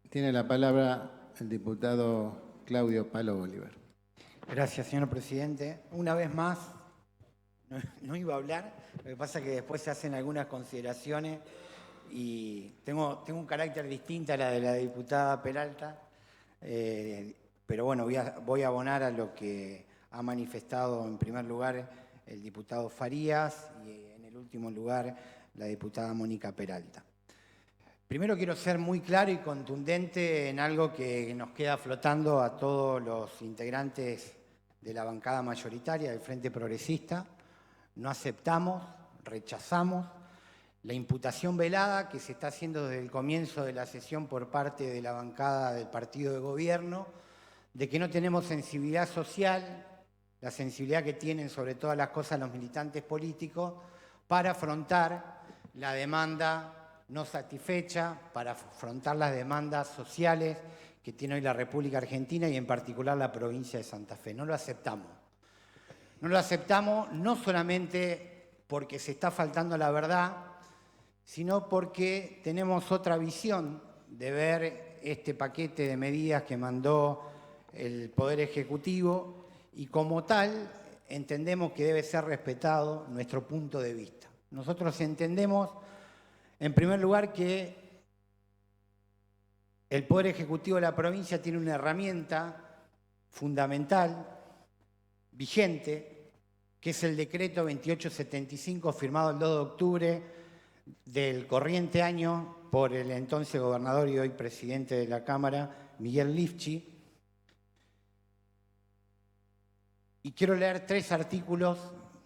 Tiene la palabra el diputado Claudio Palo Bolívar. Gracias, señor presidente. Una vez más, no iba a hablar, lo que pasa es que después se hacen algunas consideraciones y tengo un carácter distinto a la de la diputada Peralta, pero bueno, voy a abonar a lo que ha manifestado en primer lugar el diputado Farías y en el último lugar la diputada Mónica Peralta. Primero quiero ser muy claro y contundente en algo que nos queda flotando a todos los integrantes de la bancada mayoritaria del Frente Progresista. No aceptamos, rechazamos la imputación velada que se está haciendo desde el comienzo de la sesión por parte de la bancada del partido de gobierno, de que no tenemos sensibilidad social, la sensibilidad que tienen sobre todas las cosas los militantes políticos, para afrontar la demanda no satisfecha, para afrontar las demandas sociales que tiene hoy la República Argentina y en particular la provincia de Santa Fe. No lo aceptamos. No lo aceptamos no solamente porque se está faltando la verdad, sino porque tenemos otra visión de ver este paquete de medidas que mandó el Poder Ejecutivo y como tal entendemos que debe ser respetado nuestro punto de vista. Nosotros entendemos, en primer lugar, que el Poder Ejecutivo de la provincia tiene una herramienta fundamental, vigente, que es el decreto 2875 firmado el 2 de octubre del corriente año por el entonces gobernador y hoy presidente de la Cámara, Miguel Lifchi. Y quiero leer 3 artículos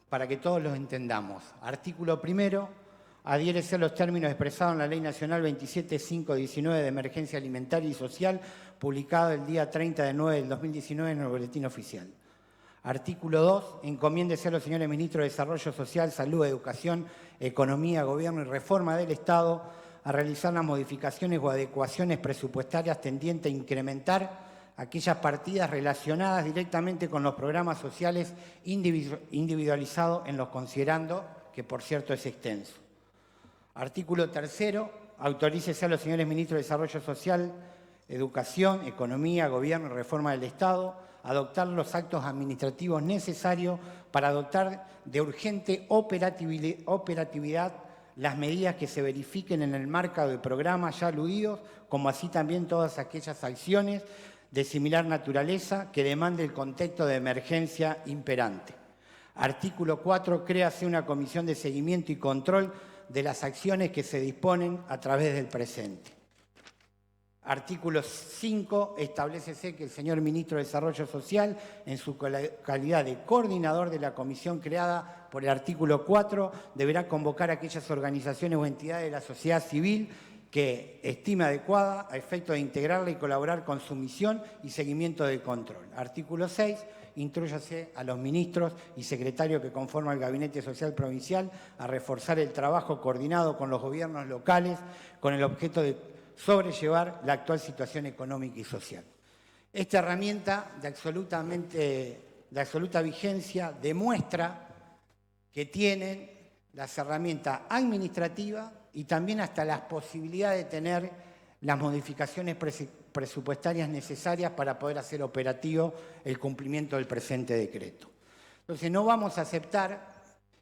para que todos los entendamos. Artículo primero. Adhiérese a los términos expresados en la Ley Nacional 27519 de Emergencia Alimentaria y Social, publicada el día 30 de 9 del 2019 en el Boletín Oficial. Artículo 2. Encomiéndese a los señores ministros de Desarrollo Social, Salud, Educación, Economía, Gobierno y Reforma del Estado a realizar las modificaciones o adecuaciones presupuestarias tendientes a incrementar aquellas partidas relacionadas directamente con los programas sociales individualizados en los considerando, que por cierto es extenso. Artículo 3. Autorícese a los señores ministros de Desarrollo Social, Educación, Economía, Gobierno y Reforma del Estado a adoptar los actos administrativos necesarios para adoptar de urgente operatividad las medidas que se verifiquen en el marco de programas ya aludidos, como así también todas aquellas acciones de similar naturaleza que demande el contexto de emergencia imperante. Artículo 4. Créase una comisión de seguimiento y control de las acciones que se disponen a través del presente. Artículo 5. Establécese que el señor Ministro de Desarrollo Social, en su calidad de coordinador de la comisión creada por el artículo 4, deberá convocar a aquellas organizaciones o entidades de la sociedad civil que estime adecuada a efecto de integrarla y colaborar con su misión y seguimiento del control. Artículo 6. Instrúyase a los ministros y secretarios que conforman el Gabinete Social Provincial a reforzar el trabajo coordinado con los gobiernos locales con el objeto de sobrellevar la actual situación económica y social. Esta herramienta de absoluta vigencia demuestra que tienen las herramientas administrativas y también hasta las posibilidades de tener las modificaciones presupuestarias necesarias para poder hacer operativo el cumplimiento del presente decreto. Entonces no vamos a aceptar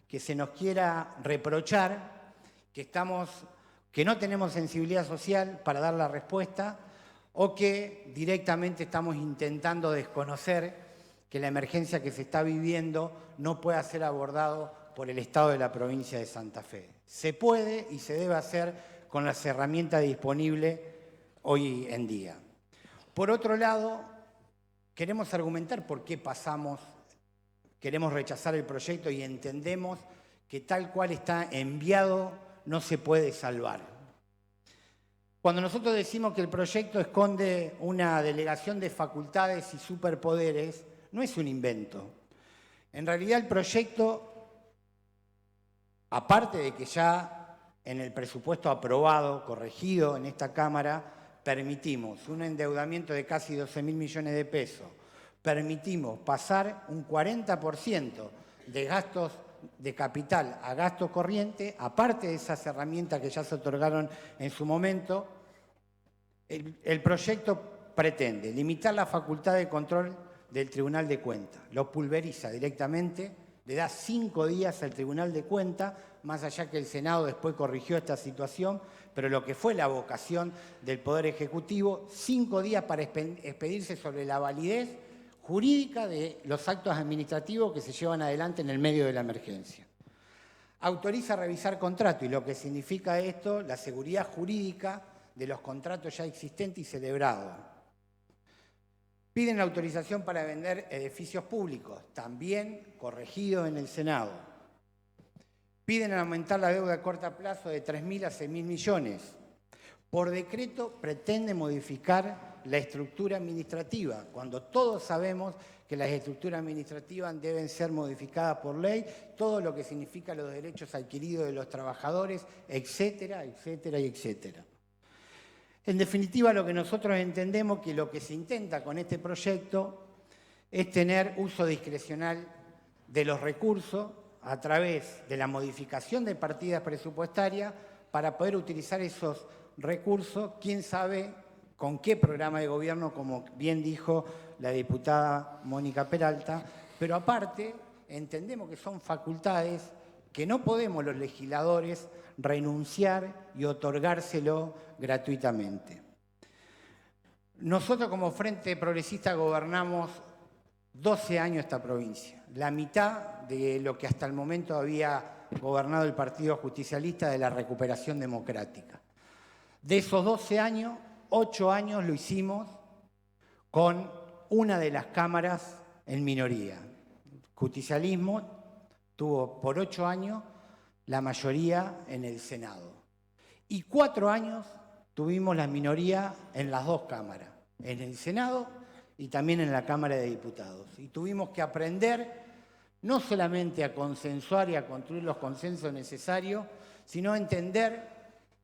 que se nos quiera reprochar que no tenemos sensibilidad social para dar la respuesta o que directamente estamos intentando desconocer que la emergencia que se está viviendo no pueda ser abordado por el Estado de la provincia de Santa Fe. Se puede y se debe hacer con las herramientas disponibles hoy en día. Por otro lado, queremos argumentar por qué queremos rechazar el proyecto y entendemos que tal cual está enviado no se puede salvar. Cuando nosotros decimos que el proyecto esconde una delegación de facultades y superpoderes, no es un invento. En realidad el proyecto, aparte de que ya en el presupuesto aprobado, corregido en esta Cámara, permitimos un endeudamiento de casi 12.000 millones de pesos, permitimos pasar un 40% de gastos de capital a gasto corriente, aparte de esas herramientas que ya se otorgaron en su momento, El proyecto pretende limitar la facultad de control del Tribunal de Cuentas, lo pulveriza directamente, le da 5 días al Tribunal de Cuentas, más allá que el Senado después corrigió esta situación, pero lo que fue la vocación del Poder Ejecutivo, 5 días para expedirse sobre la validez jurídica de los actos administrativos que se llevan adelante en el medio de la emergencia. Autoriza revisar contrato, y lo que significa esto, la seguridad jurídica de los contratos ya existentes y celebrados. Piden la autorización para vender edificios públicos, también corregido en el Senado. Piden aumentar la deuda a corto plazo de 3.000 a 6.000 millones. Por decreto pretende modificar la estructura administrativa, cuando todos sabemos que las estructuras administrativas deben ser modificadas por ley, todo lo que significa los derechos adquiridos de los trabajadores, etcétera, etcétera y etcétera. En definitiva, lo que nosotros entendemos que lo que se intenta con este proyecto es tener uso discrecional de los recursos a través de la modificación de partidas presupuestarias para poder utilizar esos recursos, quién sabe con qué programa de gobierno, como bien dijo la diputada Mónica Peralta, pero aparte entendemos que son facultades que no podemos los legisladores renunciar y otorgárselo gratuitamente. Nosotros como Frente Progresista gobernamos 12 años esta provincia, la mitad de lo que hasta el momento había gobernado el Partido Justicialista de la Recuperación Democrática. De esos 12 años, 8 años lo hicimos con una de las cámaras en minoría. El justicialismo tuvo por 8 años la mayoría en el Senado. Y 4 años tuvimos la minoría en las 2 cámaras, en el Senado y también en la Cámara de Diputados. Y tuvimos que aprender no solamente a consensuar y a construir los consensos necesarios, sino a entender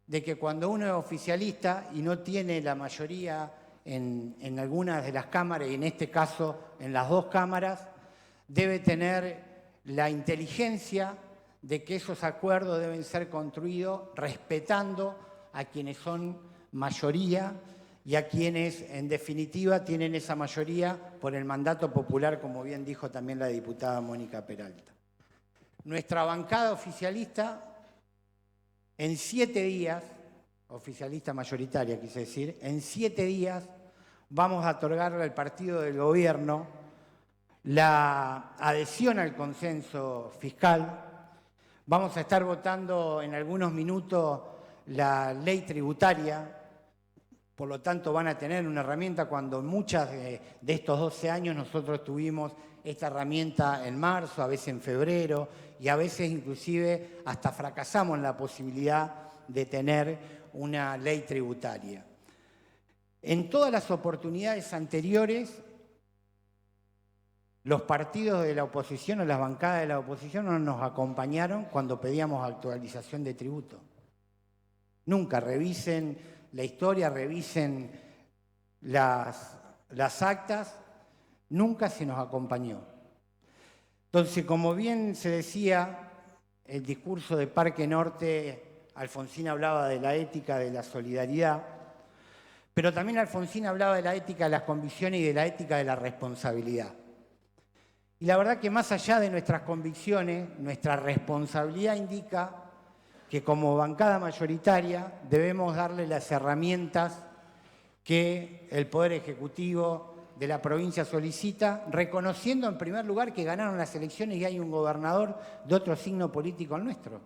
de que cuando uno es oficialista y no tiene la mayoría en algunas de las cámaras, y en este caso en las 2 cámaras, debe tener la inteligencia de que esos acuerdos deben ser construidos respetando a quienes son mayoría y a quienes, en definitiva, tienen esa mayoría por el mandato popular, como bien dijo también la diputada Mónica Peralta. Nuestra bancada oficialista, en 7 días, oficialista mayoritaria quise decir, en 7 días vamos a otorgarle al partido del gobierno la adhesión al consenso fiscal. Vamos a estar votando en algunos minutos la ley tributaria, por lo tanto van a tener una herramienta cuando muchas de estos 12 años nosotros tuvimos esta herramienta en marzo, a veces en febrero, y a veces inclusive hasta fracasamos en la posibilidad de tener una ley tributaria. En todas las oportunidades anteriores, los partidos de la oposición o las bancadas de la oposición no nos acompañaron cuando pedíamos actualización de tributo. Nunca revisen la historia, revisen las actas, nunca se nos acompañó. Entonces, como bien se decía, el discurso de Parque Norte, Alfonsín hablaba de la ética de la solidaridad, pero también Alfonsín hablaba de la ética de las convicciones y de la ética de la responsabilidad. Y la verdad que más allá de nuestras convicciones, nuestra responsabilidad indica que como bancada mayoritaria debemos darle las herramientas que el Poder Ejecutivo de la provincia solicita, reconociendo en primer lugar que ganaron las elecciones y hay un gobernador de otro signo político al nuestro.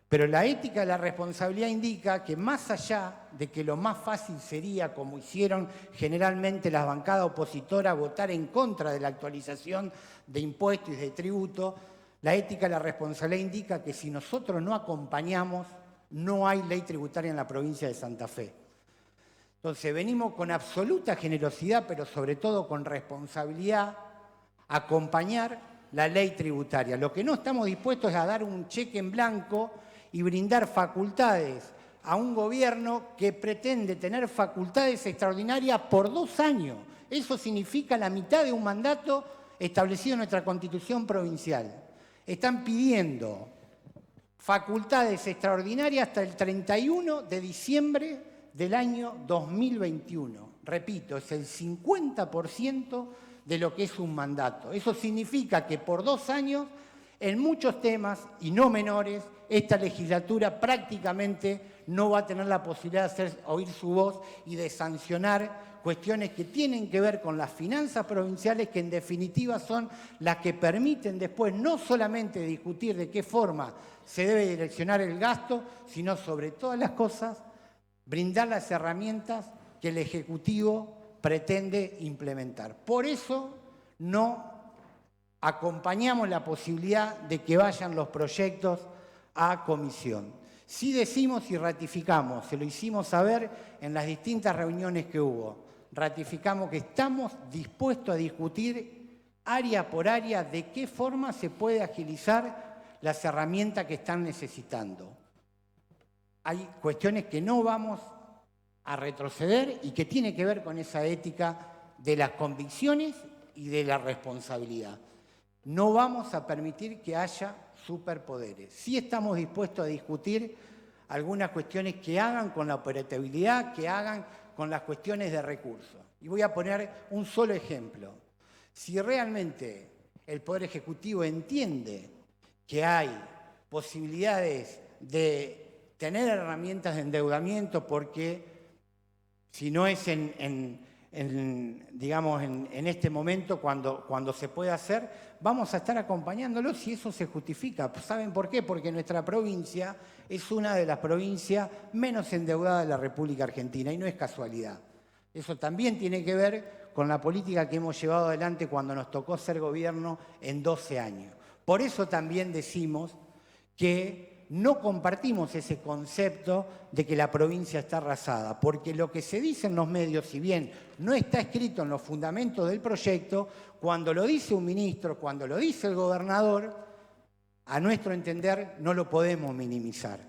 Pero la ética de la responsabilidad indica que más allá de que lo más fácil sería, como hicieron generalmente las bancadas opositoras, votar en contra de la actualización de impuestos y de tributo, la ética de la responsabilidad indica que si nosotros no acompañamos, no hay ley tributaria en la provincia de Santa Fe. Entonces venimos con absoluta generosidad, pero sobre todo con responsabilidad, a acompañar la ley tributaria. Lo que no estamos dispuestos es a dar un cheque en blanco y brindar facultades a un gobierno que pretende tener facultades extraordinarias por 2 años. Eso significa la mitad de un mandato establecido en nuestra Constitución provincial. Están pidiendo facultades extraordinarias hasta el 31 de diciembre del año 2021. Repito, es el 50% de lo que es un mandato. Eso significa que por 2 años, en muchos temas, y no menores, esta legislatura prácticamente no va a tener la posibilidad de hacer oír su voz y de sancionar cuestiones que tienen que ver con las finanzas provinciales, que en definitiva son las que permiten después no solamente discutir de qué forma se debe direccionar el gasto, sino sobre todas las cosas, brindar las herramientas que el Ejecutivo pretende implementar. Por eso no acompañamos la posibilidad de que vayan los proyectos a comisión. Sí decimos y ratificamos, se lo hicimos saber en las distintas reuniones que hubo, ratificamos que estamos dispuestos a discutir área por área de qué forma se puede agilizar las herramientas que están necesitando. Hay cuestiones que no vamos a retroceder y que tiene que ver con esa ética de las convicciones y de la responsabilidad. No vamos a permitir que haya superpoderes. Sí estamos dispuestos a discutir algunas cuestiones que hagan con la operatividad, que hagan con las cuestiones de recursos. Y voy a poner un solo ejemplo. Si realmente el Poder Ejecutivo entiende que hay posibilidades de tener herramientas de endeudamiento, porque si no es en este momento cuando se puede hacer, vamos a estar acompañándolos si eso se justifica. ¿Saben por qué? Porque nuestra provincia es una de las provincias menos endeudadas de la República Argentina y no es casualidad. Eso también tiene que ver con la política que hemos llevado adelante cuando nos tocó ser gobierno en 12 años. Por eso también decimos que no compartimos ese concepto de que la provincia está arrasada, porque lo que se dice en los medios, si bien no está escrito en los fundamentos del proyecto, cuando lo dice un ministro, cuando lo dice el gobernador, a nuestro entender no lo podemos minimizar.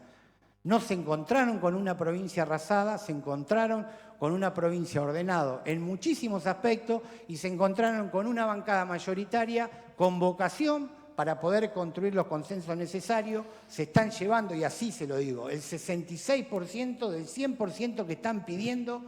No se encontraron con una provincia arrasada, se encontraron con una provincia ordenada en muchísimos aspectos y se encontraron con una bancada mayoritaria con vocación para poder construir los consensos necesarios. Se están llevando, y así se lo digo, el 66% del 100% que están pidiendo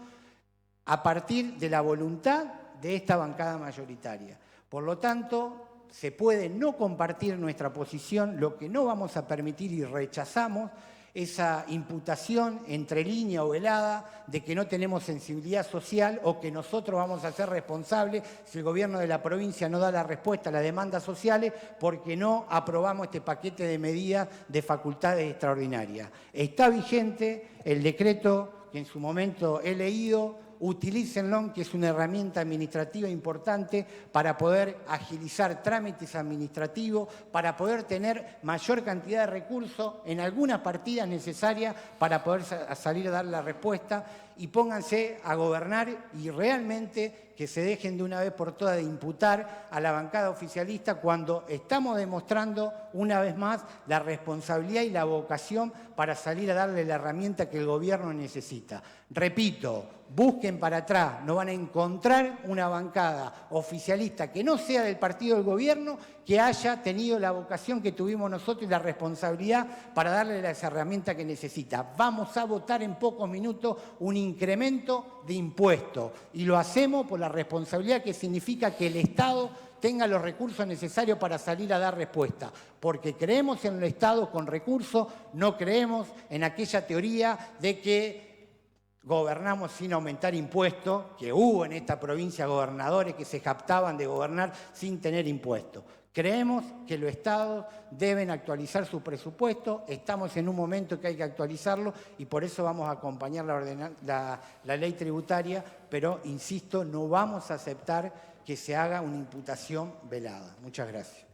a partir de la voluntad de esta bancada mayoritaria. Por lo tanto, se puede no compartir nuestra posición, lo que no vamos a permitir y rechazamos esa imputación entre línea o velada de que no tenemos sensibilidad social o que nosotros vamos a ser responsables si el gobierno de la provincia no da la respuesta a las demandas sociales porque no aprobamos este paquete de medidas de facultades extraordinarias. Está vigente el decreto que en su momento he leído. Utilícenlo, que es una herramienta administrativa importante para poder agilizar trámites administrativos, para poder tener mayor cantidad de recursos en algunas partidas necesarias para poder salir a dar la respuesta, y pónganse a gobernar y realmente que se dejen de una vez por todas de imputar a la bancada oficialista cuando estamos demostrando una vez más la responsabilidad y la vocación para salir a darle la herramienta que el gobierno necesita. Repito, busquen para atrás, no van a encontrar una bancada oficialista que no sea del partido del gobierno que haya tenido la vocación que tuvimos nosotros y la responsabilidad para darle las herramientas que necesita. Vamos a votar en pocos minutos un incremento de impuestos y lo hacemos por la responsabilidad que significa que el Estado tenga los recursos necesarios para salir a dar respuesta, porque creemos en el Estado con recursos, no creemos en aquella teoría de que gobernamos sin aumentar impuestos, que hubo en esta provincia gobernadores que se jactaban de gobernar sin tener impuestos. Creemos que los estados deben actualizar su presupuesto, estamos en un momento que hay que actualizarlo y por eso vamos a acompañar la ley tributaria, pero insisto, no vamos a aceptar que se haga una imputación velada. Muchas gracias.